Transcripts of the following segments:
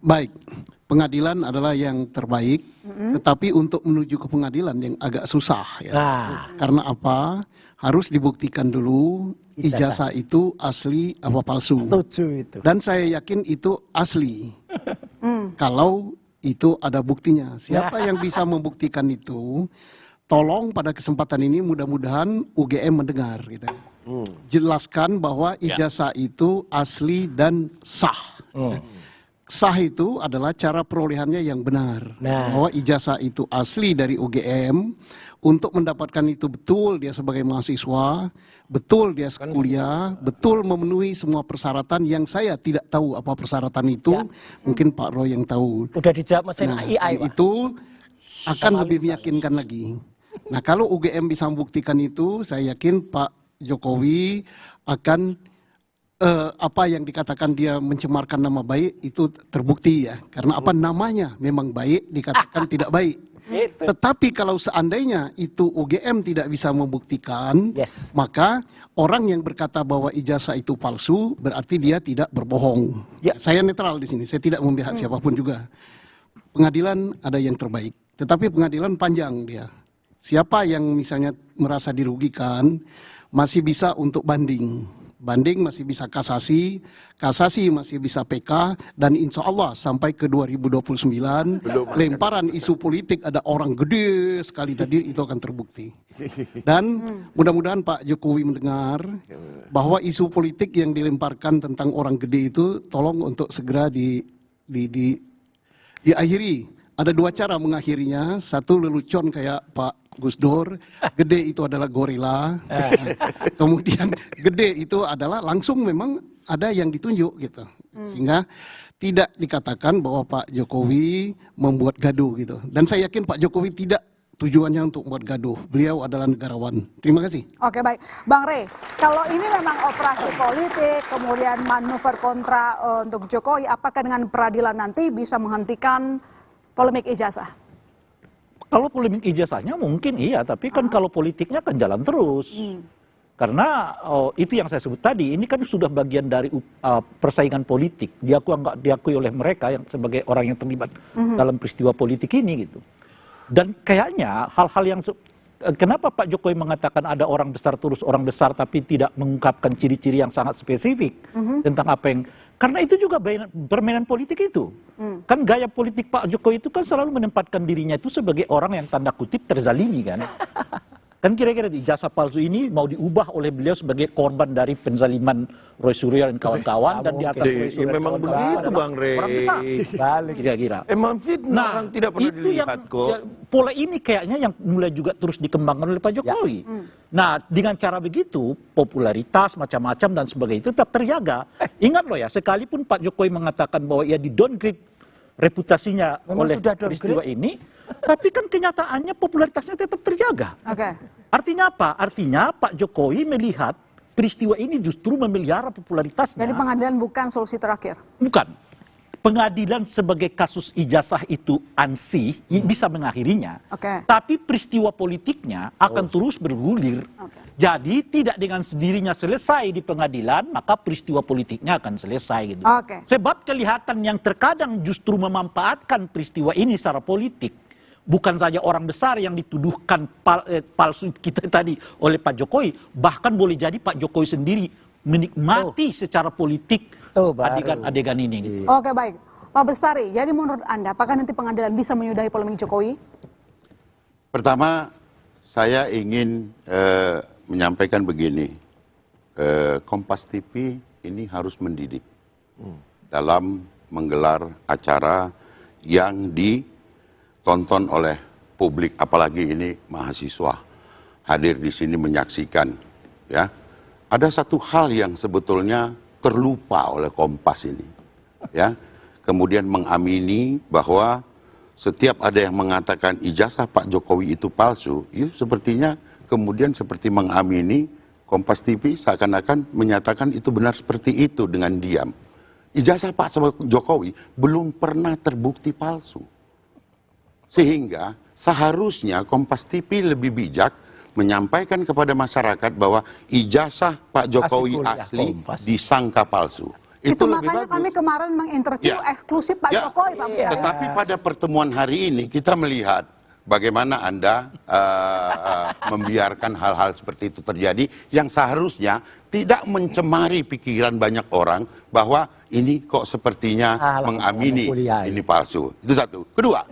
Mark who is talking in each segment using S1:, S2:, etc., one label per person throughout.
S1: Baik, pengadilan adalah yang terbaik, tetapi untuk menuju ke pengadilan yang agak susah ya. Karena apa? Harus dibuktikan dulu ijazah itu asli apa palsu.
S2: Setuju itu.
S1: Dan saya yakin itu asli. Kalau itu ada buktinya. Siapa yang bisa membuktikan itu? Tolong pada kesempatan ini mudah-mudahan UGM mendengar gitu. Jelaskan bahwa ijazah itu asli dan sah. Sah itu adalah cara perolehannya yang benar. Bahwa ijazah itu asli dari UGM, untuk mendapatkan itu betul dia sebagai mahasiswa, betul dia kuliah, betul memenuhi semua persyaratan yang saya tidak tahu apa persyaratan itu, mungkin Pak Roy yang tahu.
S2: Udah dijawab mesin AI, Pak.
S1: Itu akan lebih meyakinkan lagi. Nah, kalau UGM bisa membuktikan itu, saya yakin Pak Jokowi akan apa yang dikatakan dia mencemarkan nama baik itu terbukti ya. Karena apa, namanya memang baik dikatakan tidak baik. Tetapi kalau seandainya itu UGM tidak bisa membuktikan, maka orang yang berkata bahwa ijazah itu palsu berarti dia tidak berbohong. Saya netral di sini, saya tidak memihak siapapun juga. Pengadilan ada yang terbaik, tetapi pengadilan panjang dia. Siapa yang misalnya merasa dirugikan masih bisa untuk banding. Banding masih bisa kasasi, kasasi masih bisa PK, dan insya Allah sampai ke 2029 lemparan isu politik ada orang gede sekali tadi itu akan terbukti. Dan mudah-mudahan Pak Jokowi mendengar bahwa isu politik yang dilemparkan tentang orang gede itu tolong untuk segera diakhiri. Ada dua cara mengakhirinya, satu lelucon kayak Pak Gus Dur, gede itu adalah gorila, kemudian gede itu adalah langsung memang ada yang ditunjuk gitu, sehingga tidak dikatakan bahwa Pak Jokowi membuat gaduh gitu. Dan saya yakin Pak Jokowi tidak tujuannya untuk membuat gaduh, beliau adalah negarawan. Terima kasih.
S3: Oke, baik, Bang Rey, kalau ini memang operasi politik, kemudian manuver kontra untuk Jokowi, apakah dengan peradilan nanti bisa menghentikan polemik ijazah?
S4: Kalau polemik ijazahnya mungkin iya, tapi kan kalau politiknya kan jalan terus. Karena itu yang saya sebut tadi, ini kan sudah bagian dari persaingan politik. Diakui oleh mereka yang sebagai orang yang terlibat dalam peristiwa politik ini gitu. Dan kayaknya hal-hal yang kenapa Pak Jokowi mengatakan ada orang besar terus orang besar tapi tidak mengungkapkan ciri-ciri yang sangat spesifik tentang apa yang, karena itu juga permainan politik itu. Kan gaya politik Pak Jokowi itu kan selalu menempatkan dirinya itu sebagai orang yang tanda kutip terzalimi kan. Kan kira-kira ijazah palsu ini mau diubah oleh beliau sebagai korban dari penzaliman Roy Suryo dan kawan-kawan, dan di atas Roy Suryo
S5: memang begitu Bang Rey.
S4: Orang besar. Kira-kira.
S5: Emang fitnah orang tidak pernah dilihat kok.
S4: Ya, pola ini kayaknya yang mulai juga terus dikembangkan oleh Pak Jokowi. Nah, dengan cara begitu, popularitas macam-macam dan sebagainya itu tetap terjaga. Ingat loh ya, sekalipun Pak Jokowi mengatakan bahwa ia di-downgrade reputasinya oleh peristiwa ini, tapi kan kenyataannya popularitasnya tetap terjaga. Artinya apa? Artinya Pak Jokowi melihat peristiwa ini justru memelihara popularitasnya.
S3: Jadi pengadilan bukan solusi terakhir?
S4: Bukan. Pengadilan sebagai kasus ijazah itu ansih bisa mengakhirinya, tapi peristiwa politiknya akan terus bergulir. Jadi tidak dengan sendirinya selesai di pengadilan, maka peristiwa politiknya akan selesai gitu. Sebab kelihatan yang terkadang justru memanfaatkan peristiwa ini secara politik. Bukan saja orang besar yang dituduhkan palsu kita tadi oleh Pak Jokowi, bahkan boleh jadi Pak Jokowi sendiri menikmati secara politik adegan-adegan ini. Gitu.
S3: Oke, baik. Pak Bestari, jadi menurut Anda, apakah nanti pengadilan bisa menyudahi polemik Jokowi?
S6: Pertama, saya ingin menyampaikan begini, Kompas TV ini harus mendidik dalam menggelar acara yang ditonton oleh publik, apalagi ini mahasiswa hadir di sini menyaksikan. Ya, ada satu hal yang sebetulnya terlupa oleh Kompas ini, ya, kemudian mengamini bahwa setiap ada yang mengatakan ijazah Pak Jokowi itu palsu, itu sepertinya kemudian seperti mengamini Kompas TV seakan-akan menyatakan itu benar seperti itu dengan diam. Ijazah Pak Jokowi belum pernah terbukti palsu. Sehingga seharusnya Kompas TV lebih bijak menyampaikan kepada masyarakat bahwa ijazah Pak Jokowi asli disangka palsu.
S3: Itu
S6: lebih
S3: makanya
S6: bagus.
S3: kami kemarin menginterview
S6: Ya.
S3: eksklusif Pak
S6: Ya.
S3: Jokowi, Pak Mustari.
S6: Tetapi pada pertemuan hari ini kita melihat bagaimana Anda membiarkan hal-hal seperti itu terjadi yang seharusnya tidak mencemari pikiran banyak orang bahwa ini kok sepertinya mengamini ini palsu. Itu satu. Kedua,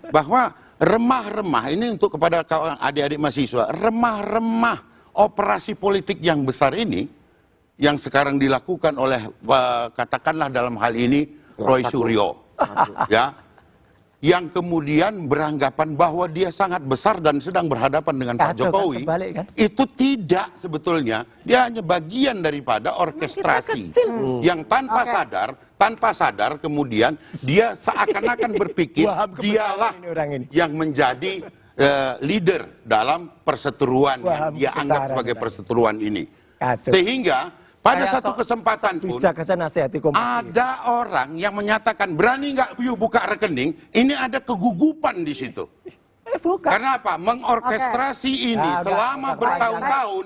S6: bahwa remah-remah ini untuk kepada kawan adik-adik mahasiswa, remah-remah operasi politik yang besar ini yang sekarang dilakukan oleh katakanlah dalam hal ini Roy Suryo, ya, yang kemudian beranggapan bahwa dia sangat besar dan sedang berhadapan dengan Pak Jokowi, itu tidak sebetulnya, dia hanya bagian daripada orkestrasi yang tanpa sadar kemudian dia seakan-akan berpikir dialah yang menjadi leader dalam perseteruan yang dia anggap sebagai perseteruan ini. Sehingga pada satu kesempatan pun ada orang yang menyatakan berani nggak you buka rekening, ini ada kegugupan di situ. Karena apa? Mengorkestrasi ini selama bertahun-tahun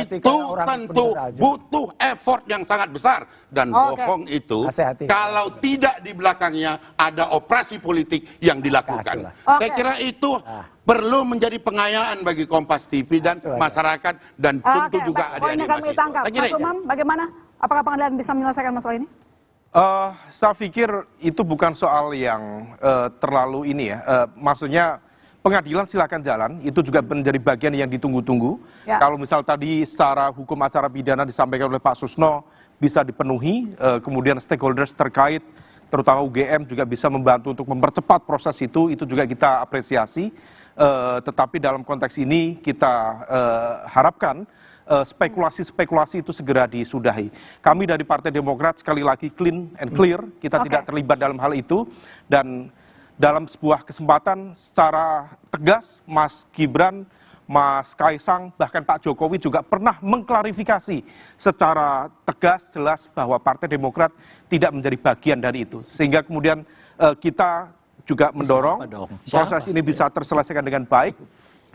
S6: itu tentu butuh effort yang sangat besar. Dan bohong itu kalau tidak di belakangnya ada operasi politik yang dilakukan. Saya kira itu perlu menjadi pengayaan bagi Kompas TV dan masyarakat dan tentu juga adik-adik mahasiswa.
S3: Mas Umam, bagaimana? Apakah pengadilan bisa menyelesaikan masalah ini?
S7: Saya pikir itu bukan soal yang terlalu ini ya. Maksudnya pengadilan silakan jalan, itu juga menjadi bagian yang ditunggu-tunggu. Ya. Kalau misal tadi secara hukum acara pidana disampaikan oleh Pak Susno bisa dipenuhi, kemudian stakeholders terkait, terutama UGM juga bisa membantu untuk mempercepat proses itu juga kita apresiasi. Tetapi dalam konteks ini kita harapkan spekulasi-spekulasi itu segera disudahi. Kami dari Partai Demokrat sekali lagi clean and clear, kita tidak terlibat dalam hal itu, dan dalam sebuah kesempatan secara tegas Mas Gibran, Mas Kaisang, bahkan Pak Jokowi juga pernah mengklarifikasi secara tegas jelas bahwa Partai Demokrat tidak menjadi bagian dari itu. Sehingga kemudian kita juga mendorong proses ini bisa terselesaikan dengan baik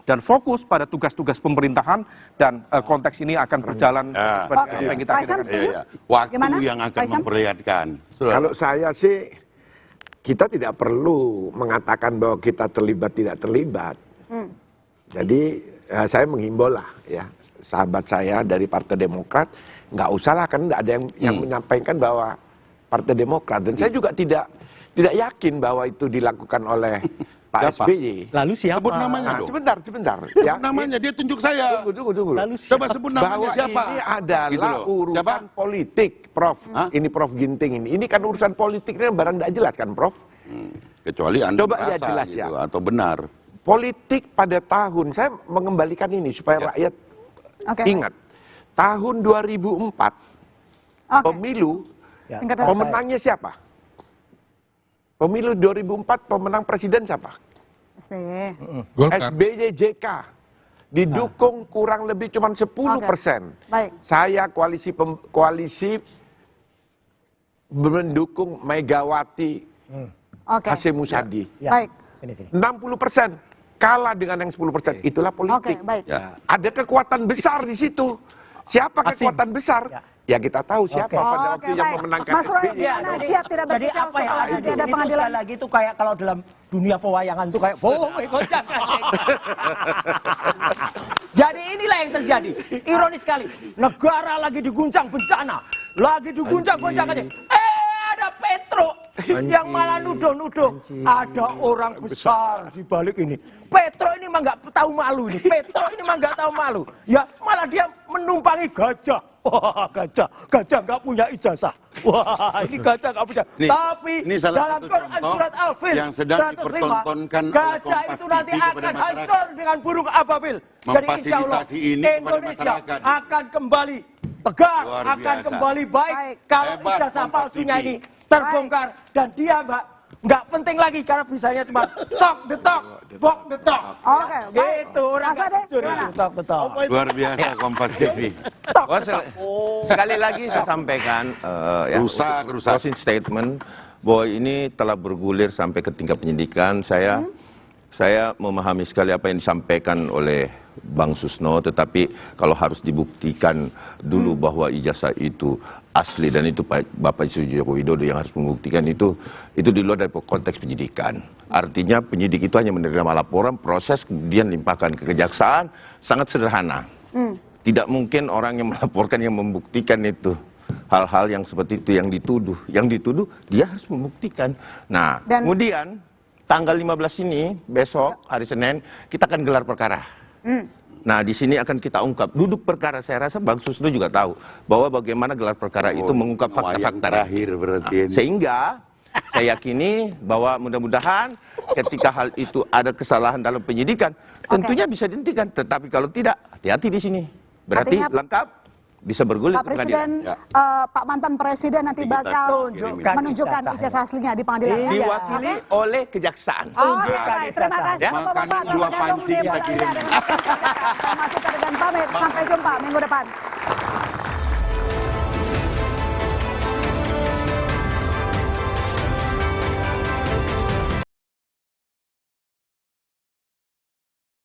S7: dan fokus pada tugas-tugas pemerintahan, dan konteks ini akan berjalan seperti apa yang kita kira.
S6: Waktu yang akan memperlihatkan.
S5: Kalau saya sih, kita tidak perlu mengatakan bahwa kita terlibat tidak terlibat. Jadi saya menghimbau lah ya, sahabat saya dari Partai Demokrat, nggak usah lah, kan nggak ada yang menyampaikan bahwa Partai Demokrat, dan saya juga tidak yakin bahwa itu dilakukan oleh Pak SBY.
S4: Lalu siapa?
S6: Sebut namanya dong.
S5: Sebentar.
S6: Sebut namanya, dia tunjuk saya.
S5: Tunggu.
S4: Lalu
S6: Coba sebut namanya
S5: bahwa
S6: siapa?
S5: Ini adalah
S6: Gitu loh.
S5: urusan politik, Prof. Ini Prof Ginting ini. Ini kan urusan politik, ini barang tidak jelas kan, Prof?
S6: Kecuali Anda
S5: Coba
S6: merasa
S5: jelas
S6: gitu,
S5: ya.
S6: atau benar.
S5: Politik pada tahun, saya mengembalikan ini supaya rakyat ingat. Tahun 2004, pemilu, pemenangnya siapa? Pemilu 2004, pemenang presiden siapa?
S3: SBY.
S5: SBY JK. Didukung kurang lebih cuma 10%.
S3: Baik.
S5: Saya koalisi mendukung Megawati Hasyim Muzadi.
S3: Baik.
S5: 60%. Kalah dengan yang 10%. Itulah politik.
S3: Baik.
S5: Ada kekuatan besar di situ. Siapa kekuatan besar? Ya kita tahu siapa pada waktu yang memenangkan
S3: Mas Roy,
S5: SBY.
S3: gimana siap tidak
S2: Jadi
S3: berbicara
S2: apa yang
S3: soal
S2: ada
S3: nanti
S2: di
S3: ada
S2: sini
S3: pengadilan?
S2: sekali lagi itu kayak kalau dalam dunia pewayangan itu kayak goncang kacang. Jadi inilah yang terjadi. Ironis sekali. Negara lagi diguncang bencana, lagi diguncang goncang kacang. Ada Petro yang malah nuduh-nuduh ada orang besar di balik ini. Petro ini mah nggak tahu malu ini. Petro ini mah nggak tahu malu. Ya malah dia menumpangi gajah. Wah, gajah nggak punya ijazah. Wah, ini gajah nggak punya. Tapi
S6: ini salah
S3: dalam
S6: satu
S3: Quran
S6: contoh
S3: surat Al-Fil
S6: yang sedang
S3: 105,
S6: dipertontonkan oleh
S3: gajah
S6: Kompas
S3: itu nanti
S6: TV kepada
S3: akan
S6: masyarakat.
S3: hancur dengan burung ababil. Jadi insya Allah
S6: Memfasilitasi ini kepada
S3: Indonesia
S6: masyarakat.
S3: akan kembali tegar,
S6: Luar
S3: akan
S6: biasa.
S3: kembali baik kalau
S6: Hebat
S3: ijazah
S6: Kompas
S3: palsunya
S6: TV.
S3: ini terbongkar. Dan dia Mbak, nggak penting lagi karena bisanya cuma talk the talk, walk the talk. Oke, itu orang nggak jujur itu talk the talk.
S6: Luar biasa Kompas TV.
S8: Sekali lagi saya sampaikan
S6: Rusak.
S8: closing statement bahwa ini telah bergulir sampai ke tingkat penyidikan. Saya memahami sekali apa yang disampaikan oleh Bang Susno, tetapi kalau harus dibuktikan dulu bahwa ijazah itu asli dan itu Bapak Joko Widodo yang harus membuktikan itu di luar dari konteks penyidikan. Artinya penyidik itu hanya menerima laporan, proses kemudian limpahkan ke kejaksaan, sangat sederhana. Tidak mungkin orang yang melaporkan yang membuktikan itu. Hal-hal yang seperti itu yang dituduh dia harus membuktikan. Nah, kemudian tanggal 15 ini besok hari Senin kita akan gelar perkara. Nah, di sini akan kita ungkap duduk perkara. Saya rasa Bang Susno juga tahu bahwa bagaimana gelar perkara itu mengungkap fakta-fakta
S6: terakhir berarti.
S8: Sehingga saya yakini bahwa mudah-mudahan ketika hal itu ada kesalahan dalam penyidikan, tentunya bisa dihentikan. Tetapi kalau tidak, hati-hati di sini. Berarti
S3: Artinya,
S8: lengkap bisa bergulir
S3: Pak Presiden, Pak mantan Presiden nanti bakal menunjukkan ijazah aslinya di pengadilan.
S8: Diwakili oleh kejaksaan.
S3: Terima kasih Bapak-bapak.
S6: Dua panci kita kirim.
S3: Saya masih Tarigan pamit. Sampai jumpa minggu depan.